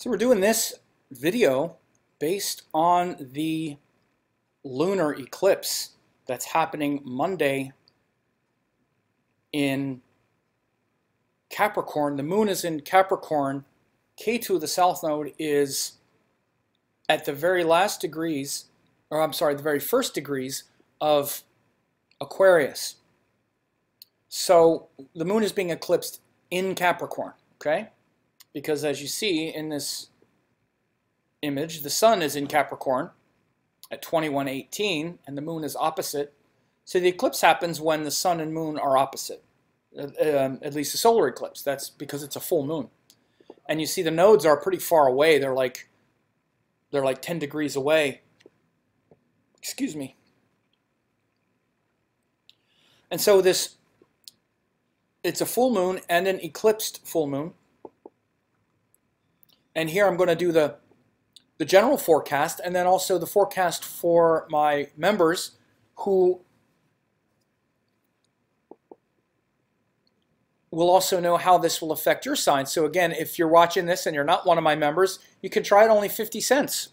So we're doing this video based on the lunar eclipse that's happening Monday in Capricorn. The moon is in Capricorn. K2, the south node, is at the very last degrees, or I'm sorry, the very first degrees of Aquarius. So the moon is being eclipsed in Capricorn, okay? Because as you see in this image, the sun is in Capricorn at 21:18 and the moon is opposite. So the eclipse happens when the sun and moon are opposite, at least the solar eclipse. That's because it's a full moon. And you see the nodes are pretty far away. They're like 10 degrees away. Excuse me. And so it's a full moon and an eclipsed full moon. And here I'm going to do the general forecast and then also the forecast for my members who will also know how this will affect your sign. So again, if you're watching this and you're not one of my members, you can try it only 50 cents.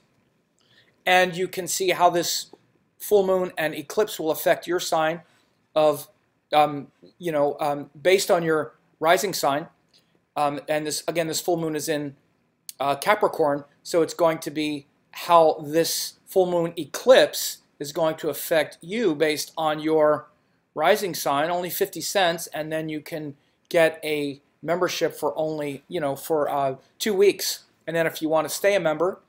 And you can see how this full moon and eclipse will affect your sign of, based on your rising sign. And this full moon is in Capricorn, so it's going to be how this full moon eclipse is going to affect you based on your rising sign, only 50 cents, and then you can get a membership for only, for 2 weeks. And then if you want to stay a member,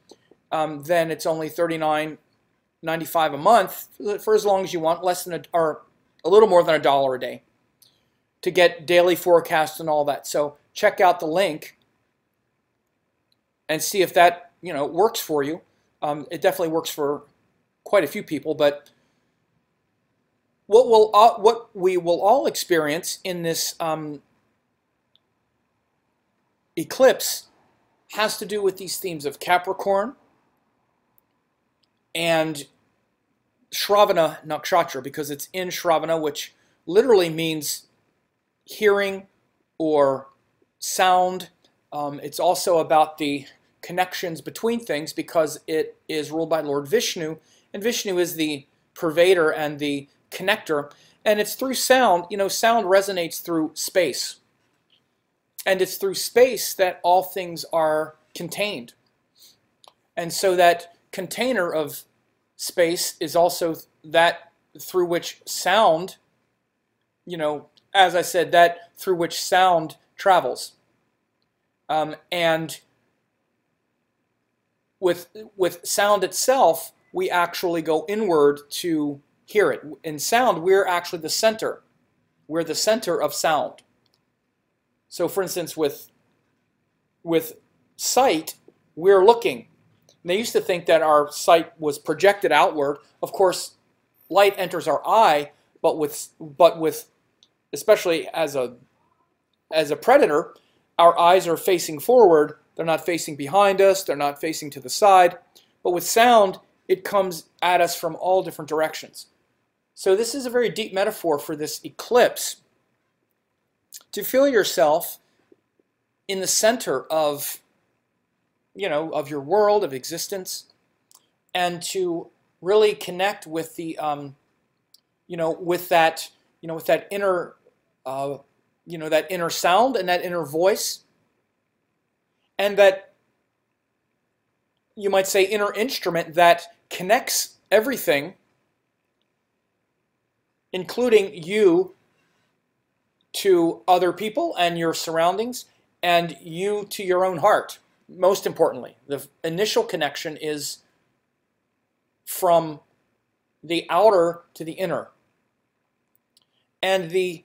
then it's only $39.95 a month for as long as you want, or a little more than $1 a day to get daily forecasts and all that. So check out the link and see if that works for you. It definitely works for quite a few people, but what we will all experience in this eclipse has to do with these themes of Capricorn and Shravana Nakshatra, because it's in Shravana, which literally means hearing or sound. It's also about the connections between things because it is ruled by Lord Vishnu, and Vishnu is the pervader and the connector, and it's through sound. Sound resonates through space, and it's through space that all things are contained. And so that container of space is also that through which sound, as I said, that through which sound travels. And with sound itself, we actually go inward to hear it. In sound, we're actually the center. We're the center of sound. So for instance, with sight, we're looking. And they used to think that our sight was projected outward. Of course, light enters our eye, but with especially as a predator, our eyes are facing forward. They're not facing behind us. They're not facing to the side. But with sound, it comes at us from all different directions. So this is a very deep metaphor for this eclipse. To feel yourself in the center of, of your world, of existence, and to really connect with the, with that inner, that inner sound and that inner voice, and that, you might say, inner instrument that connects everything, including you to other people and your surroundings, and you to your own heart. Most importantly, the initial connection is from the outer to the inner. And the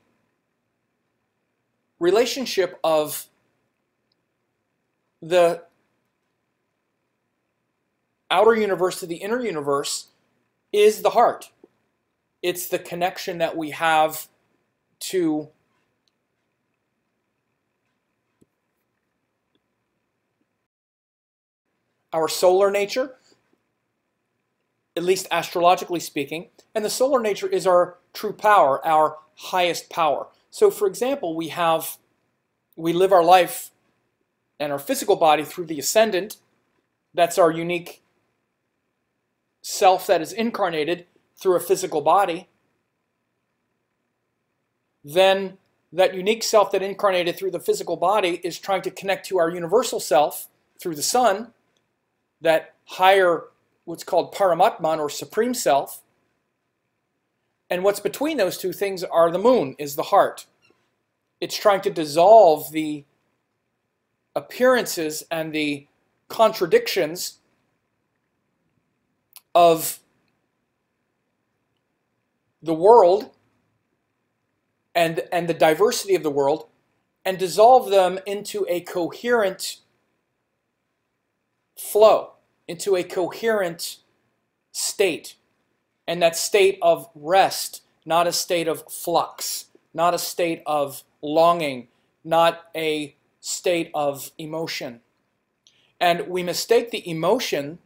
relationship of the outer universe to the inner universe is the heart. It's the connection that we have to our solar nature, at least astrologically speaking, and the solar nature is our true power, our highest power. So for example, we live our life and our physical body through the Ascendant, that's our unique self that is incarnated through a physical body, then that unique self that incarnated through the physical body is trying to connect to our universal self through the sun, that higher, what's called Paramatman, or supreme self. And what's between those two things are the moon, is the heart. It's trying to dissolve the appearances and the contradictions of the world and the diversity of the world, and dissolve them into a coherent flow, into a coherent state. And that state of rest, not a state of flux, not a state of longing, not a state of emotion. And we mistake the emotion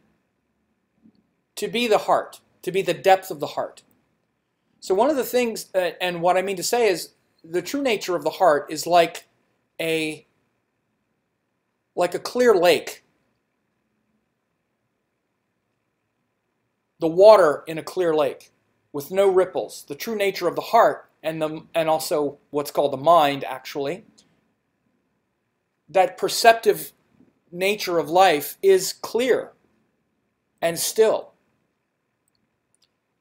to be the heart, to be the depth of the heart. So one of the things, and what I mean to say is, the true nature of the heart is like a clear lake. The water in a clear lake with no ripples. The true nature of the heart, and also what's called the mind, actually, that perceptive nature of life is clear and still.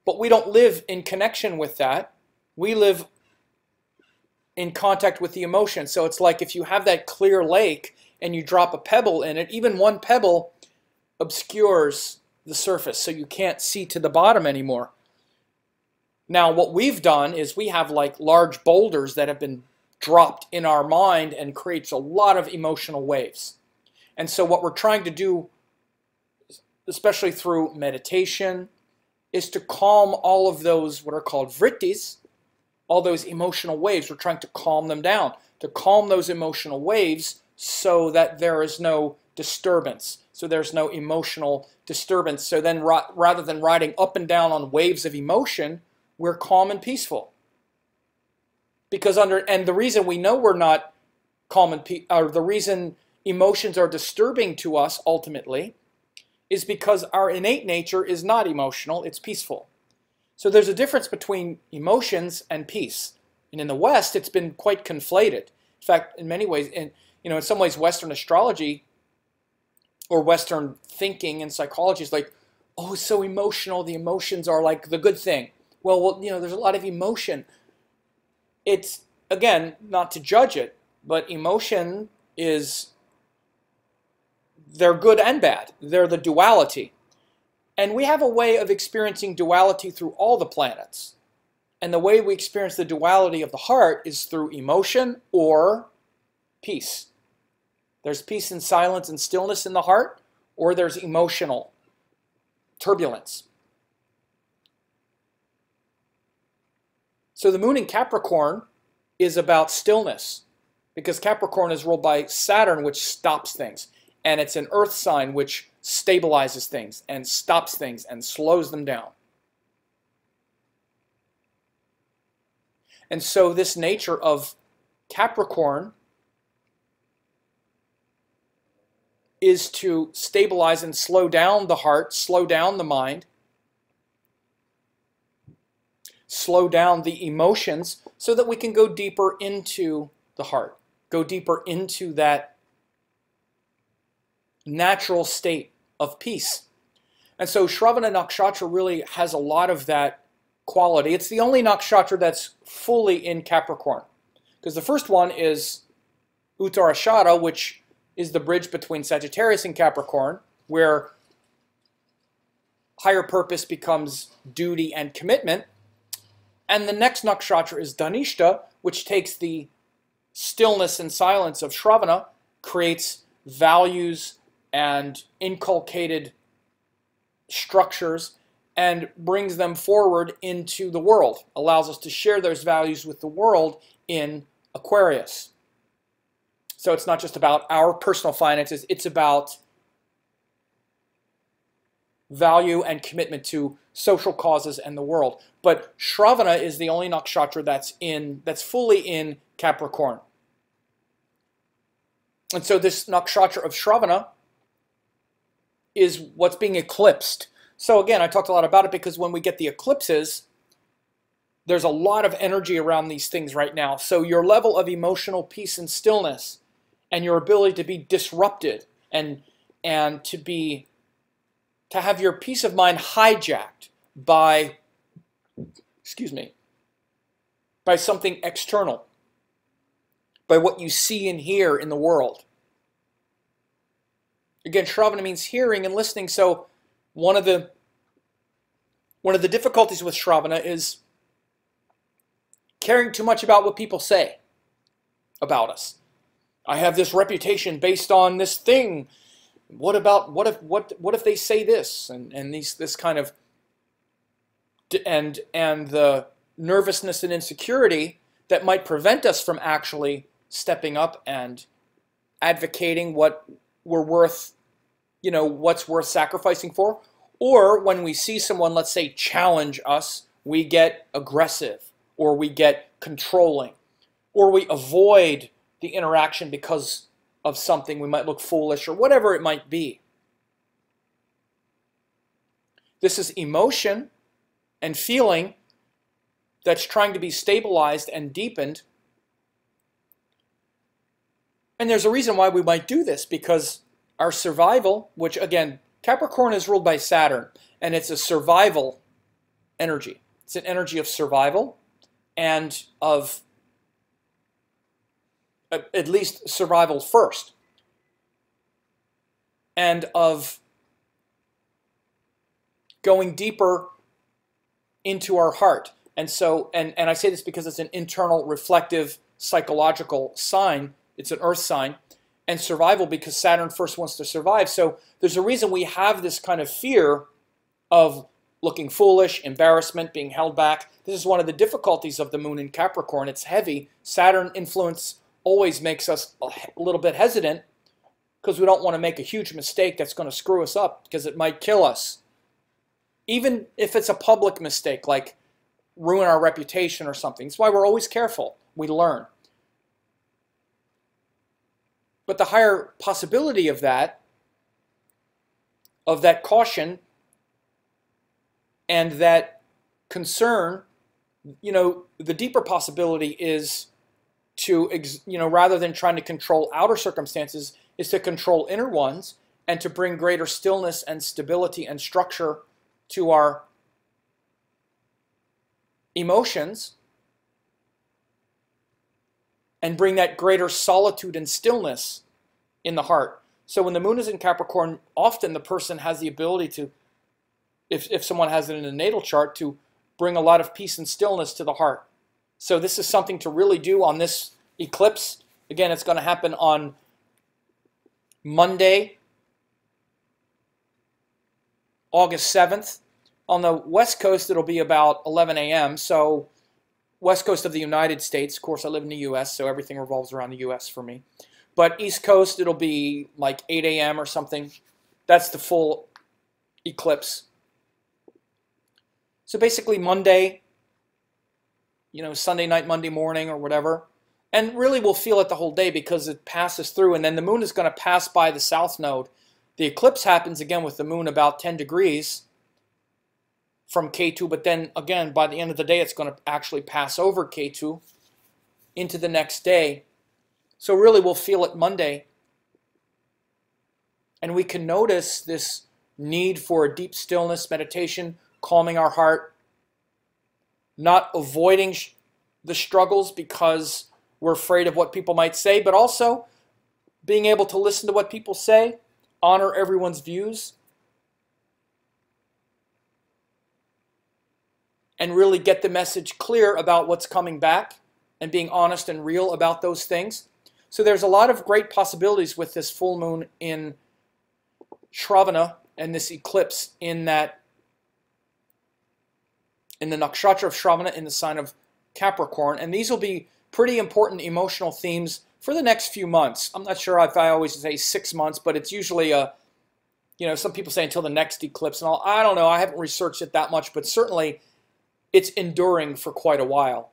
But we don't live in connection with that. We live in contact with the emotion. So it's like if you have that clear lake and you drop a pebble in it, even one pebble obscures the surface, so you can't see to the bottom anymore. Now, what we've done is we have like large boulders that have been dropped in our mind and creates a lot of emotional waves. And so what we're trying to do, especially through meditation, is to calm all of those, what are called vrittis, all those emotional waves. We're trying to calm them down, to calm those emotional waves so that there is no disturbance, so there's no emotional disturbance. So then rather than riding up and down on waves of emotion, we're calm and peaceful. Because and the reason we know we're not calm and or the reason emotions are disturbing to us ultimately is because our innate nature is not emotional, it's peaceful. So there's a difference between emotions and peace. And in the West, it's been quite conflated. In fact, in many ways, in some ways, Western astrology or Western thinking and psychology is like, oh, it's so emotional, the emotions are like the good thing. Well, there's a lot of emotion. It's, again, not to judge it, but emotion is, they're good and bad. They're the duality. And we have a way of experiencing duality through all the planets. And the way we experience the duality of the heart is through emotion or peace. There's peace and silence and stillness in the heart, or there's emotional turbulence. So the moon in Capricorn is about stillness, because Capricorn is ruled by Saturn, which stops things. And it's an earth sign which stabilizes things and stops things and slows them down. And so this nature of Capricorn is to stabilize and slow down the heart, slow down the mind, slow down the emotions so that we can go deeper into the heart, go deeper into that natural state of peace. And so Shravana Nakshatra really has a lot of that quality. It's the only nakshatra that's fully in Capricorn, because the first one is Uttarashada, which is the bridge between Sagittarius and Capricorn, where higher purpose becomes duty and commitment. And the next nakshatra is Dhanishta, which takes the stillness and silence of Shravana, creates values and inculcated structures, and brings them forward into the world, allows us to share those values with the world in Aquarius. So it's not just about our personal finances, it's about value and commitment to social causes and the world. But Shravana is the only nakshatra that's fully in Capricorn. And so this nakshatra of Shravana is what's being eclipsed. So again, I talked a lot about it because when we get the eclipses, there's a lot of energy around these things right now. So your level of emotional peace and stillness and your ability to be disrupted and to have your peace of mind hijacked by, by something external, by what you see and hear in the world. Again, Shravana means hearing and listening. So one of the difficulties with Shravana is caring too much about what people say about us. I have this reputation based on this thing. What if they say this? And this kind of and the nervousness and insecurity that might prevent us from actually stepping up and advocating what we're worth, what's worth sacrificing for. Or when we see someone, let's say, challenge us, we get aggressive, or we get controlling, or we avoid the interaction because of something. We might look foolish, or whatever it might be. This is emotion and feeling that's trying to be stabilized and deepened. And there's a reason why we might do this, because our survival, which again, Capricorn is ruled by Saturn, and it's a survival energy. It's an energy of survival and of at least survival first, and of going deeper into our heart. And so, and I say this because it's an internal, reflective, psychological sign. It's an earth sign. And survival because Saturn first wants to survive. So there's a reason we have this kind of fear of looking foolish, embarrassment, being held back. This is one of the difficulties of the moon in Capricorn. It's heavy. Saturn influence always makes us a little bit hesitant because we don't want to make a huge mistake that's going to screw us up because it might kill us. Even if it's a public mistake, like ruin our reputation or something. That's why we're always careful. We learn. But the higher possibility of that caution and that concern, the deeper possibility is to, rather than trying to control outer circumstances, is to control inner ones and to bring greater stillness and stability and structure to our emotions and bring that greater solitude and stillness in the heart. So when the moon is in Capricorn, often the person has the ability to, if someone has it in a natal chart, to bring a lot of peace and stillness to the heart. So this is something to really do on this eclipse. Again, it's going to happen on Monday, August 7th. On the West Coast, it'll be about 11 a.m. So West Coast of the United States. Of course, I live in the U.S., so everything revolves around the U.S. for me. But East Coast, it'll be like 8 a.m. or something. That's the full eclipse. So basically Monday, Sunday night, Monday morning or whatever. And really we'll feel it the whole day because it passes through. And then the moon is going to pass by the south node. The eclipse happens again with the moon about 10 degrees from K2. But then again, by the end of the day, it's going to actually pass over K2 into the next day. So really we'll feel it Monday. And we can notice this need for a deep stillness, meditation, calming our heart, not avoiding the struggles because we're afraid of what people might say, but also being able to listen to what people say, honor everyone's views, and really get the message clear about what's coming back and being honest and real about those things. So there's a lot of great possibilities with this full moon in Shravana and this eclipse in the nakshatra of Shravana in the sign of Capricorn. And these will be pretty important emotional themes for the next few months. I'm not sure if I always say 6 months, but it's usually some people say until the next eclipse and all. I don't know. I haven't researched it that much, but certainly it's enduring for quite a while.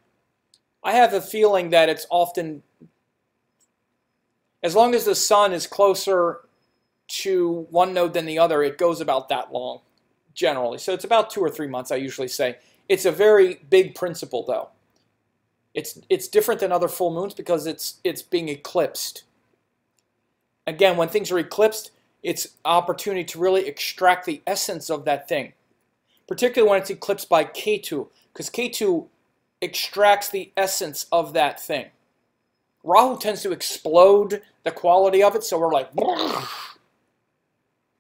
I have a feeling that it's often As long as the sun is closer to one node than the other, it goes about that long, generally. So it's about 2 or 3 months, I usually say. It's a very big principle, though. It's different than other full moons because it's being eclipsed. Again, when things are eclipsed, it's opportunity to really extract the essence of that thing, particularly when it's eclipsed by Ketu, because Ketu extracts the essence of that thing. Rahu tends to explode the quality of it, so we're like,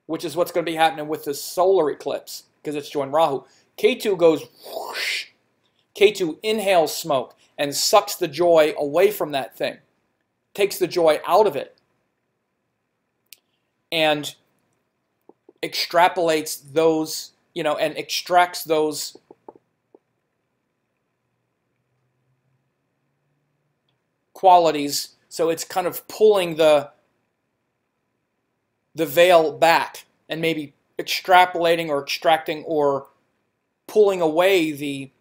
which is what's going to be happening with the solar eclipse, because it's joined Rahu. Ketu goes whoosh. Ketu inhales smoke and sucks the joy away from that thing, takes the joy out of it, and extrapolates those, and extracts those qualities. So it's kind of pulling the veil back and maybe extrapolating or extracting or pulling away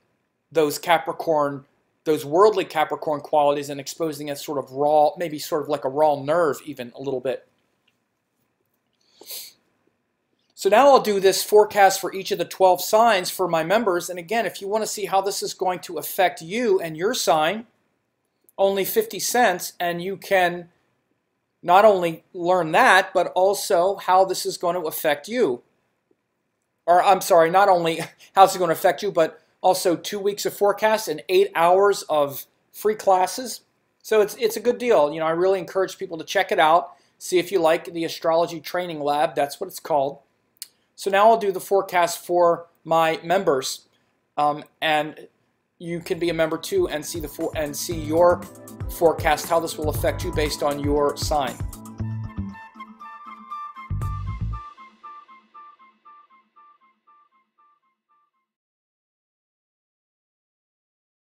those Capricorn, those worldly Capricorn qualities and exposing it sort of raw, maybe sort of like a raw nerve even a little bit. So now I'll do this forecast for each of the 12 signs for my members. And again, if you want to see how this is going to affect you and your sign, only 50 cents, and you can not only learn that, but also how this is going to affect you. Or I'm sorry, not only how it's going to affect you, but also 2 weeks of forecast and 8 hours of free classes. So it's a good deal. I really encourage people to check it out. See if you like the Astrology Training Lab. That's what it's called. So now I'll do the forecast for my members, and you can be a member too and see your forecast, how this will affect you based on your sign.